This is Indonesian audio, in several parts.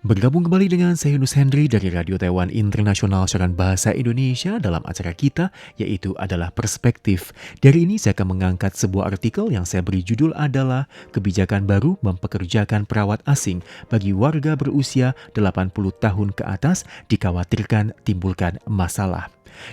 Bergabung kembali dengan saya Yunus Henry dari Radio Taiwan Internasional Siaran Bahasa Indonesia dalam acara kita, yaitu adalah Perspektif. Dari ini saya akan mengangkat sebuah artikel yang saya beri judul adalah Kebijakan Baru Mempekerjakan Perawat Asing bagi Warga Berusia 80 tahun ke atas dikhawatirkan timbulkan masalah.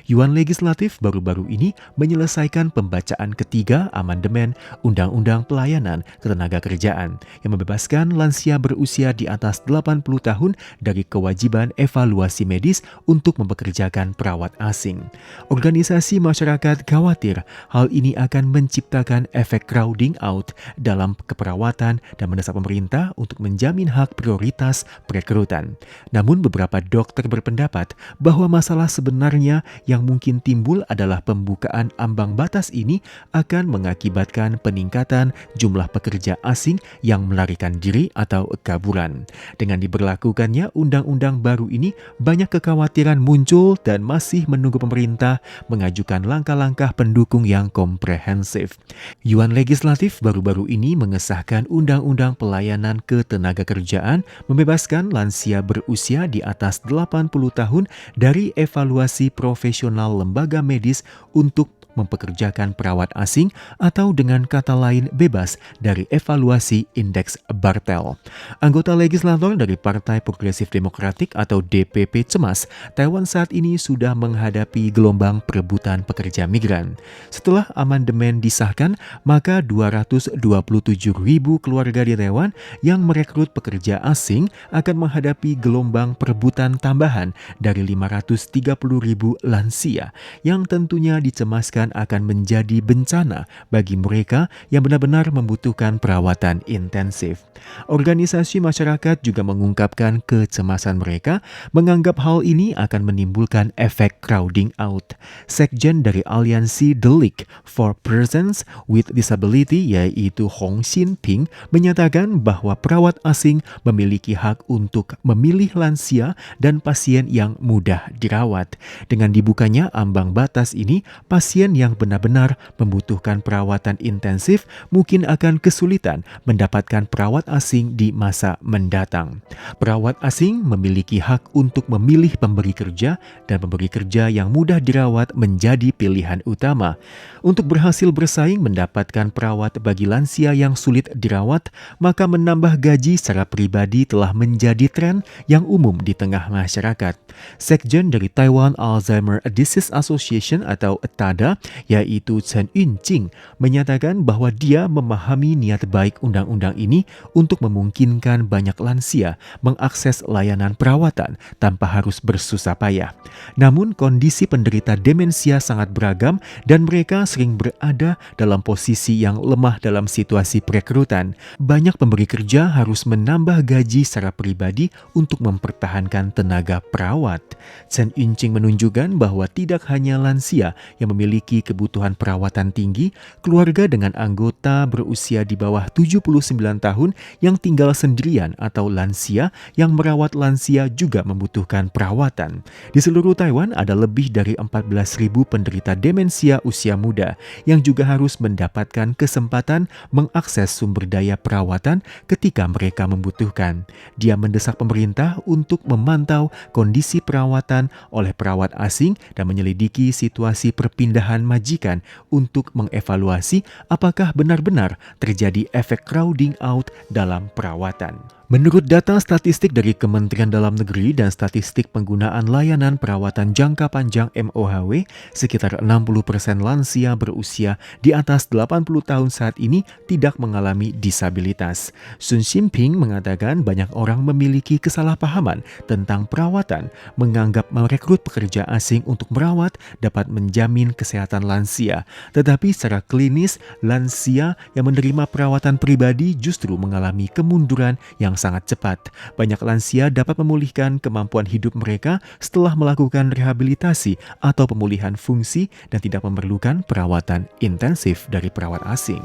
Yuan Legislatif baru-baru ini menyelesaikan pembacaan ketiga amandemen Undang-Undang Pelayanan Ketenagakerjaan yang membebaskan lansia berusia di atas 80 tahun dari kewajiban evaluasi medis untuk mempekerjakan perawat asing. Organisasi masyarakat khawatir hal ini akan menciptakan efek crowding out dalam keperawatan dan mendesak pemerintah untuk menjamin hak prioritas perekrutan. Namun beberapa dokter berpendapat bahwa masalah sebenarnya yang mungkin timbul adalah pembukaan ambang batas ini akan mengakibatkan peningkatan jumlah pekerja asing yang melarikan diri atau kaburan. Dengan diberlakukannya undang-undang baru ini, banyak kekhawatiran muncul dan masih menunggu pemerintah mengajukan langkah-langkah pendukung yang komprehensif. Yuan Legislatif baru-baru ini mengesahkan Undang-Undang Pelayanan Ketenagakerjaan membebaskan lansia berusia di atas 80 tahun dari evaluasi profesional lembaga medis untuk mempekerjakan perawat asing atau dengan kata lain bebas dari evaluasi indeks Bartel. Anggota legislator dari Partai Progresif Demokratik atau DPP cemas, Taiwan saat ini sudah menghadapi gelombang perebutan pekerja migran. Setelah amandemen disahkan, maka 227.000 keluarga di Taiwan yang merekrut pekerja asing akan menghadapi gelombang perebutan tambahan dari 530.000 lansia yang tentunya dicemaskan akan menjadi bencana bagi mereka yang benar-benar membutuhkan perawatan intensif. Organisasi masyarakat juga mengungkapkan kecemasan mereka, menganggap hal ini akan menimbulkan efek crowding out. Sekjen dari Aliansi The League for Persons with Disability yaitu Hong Xin Ping menyatakan bahwa perawat asing memiliki hak untuk memilih lansia dan pasien yang mudah dirawat. Dengan dibukanya ambang batas ini, pasien yang benar-benar membutuhkan perawatan intensif mungkin akan kesulitan mendapatkan perawat asing di masa mendatang. Perawat asing memiliki hak untuk memilih pemberi kerja dan pemberi kerja yang mudah dirawat menjadi pilihan utama. Untuk berhasil bersaing mendapatkan perawat bagi lansia yang sulit dirawat, maka menambah gaji secara pribadi telah menjadi tren yang umum di tengah masyarakat. Sekjen dari Taiwan Alzheimer Disease Association atau TADA, yaitu Chen Yunjing, menyatakan bahwa dia memahami niat baik undang-undang ini untuk memungkinkan banyak lansia mengakses layanan perawatan tanpa harus bersusah payah. Namun kondisi penderita demensia sangat beragam dan mereka sering berada dalam posisi yang lemah dalam situasi perekrutan. Banyak pemberi kerja harus menambah gaji secara pribadi untuk mempertahankan tenaga perawat. Chen Yunjing menunjukkan bahwa tidak hanya lansia yang memiliki kebutuhan perawatan tinggi, keluarga dengan anggota berusia di bawah 79 tahun yang tinggal sendirian atau lansia yang merawat lansia juga membutuhkan perawatan. Di seluruh Taiwan ada lebih dari 14.000 penderita demensia usia muda yang juga harus mendapatkan kesempatan mengakses sumber daya perawatan ketika mereka membutuhkan. Dia mendesak pemerintah untuk memantau kondisi perawatan oleh perawat asing dan menyelidiki situasi perpindahan majikan untuk mengevaluasi apakah benar-benar terjadi efek crowding out dalam perawatan. Menurut data statistik dari Kementerian Dalam Negeri dan Statistik Penggunaan Layanan Perawatan Jangka Panjang MOHW, sekitar 60% lansia berusia di atas 80 tahun saat ini tidak mengalami disabilitas. Sun Ximping mengatakan banyak orang memiliki kesalahpahaman tentang perawatan, menganggap merekrut pekerja asing untuk merawat dapat menjamin kesehatan lansia. Tetapi secara klinis, lansia yang menerima perawatan pribadi justru mengalami kemunduran yang sangat cepat. Banyak lansia dapat memulihkan kemampuan hidup mereka setelah melakukan rehabilitasi atau pemulihan fungsi dan tidak memerlukan perawatan intensif dari perawat asing.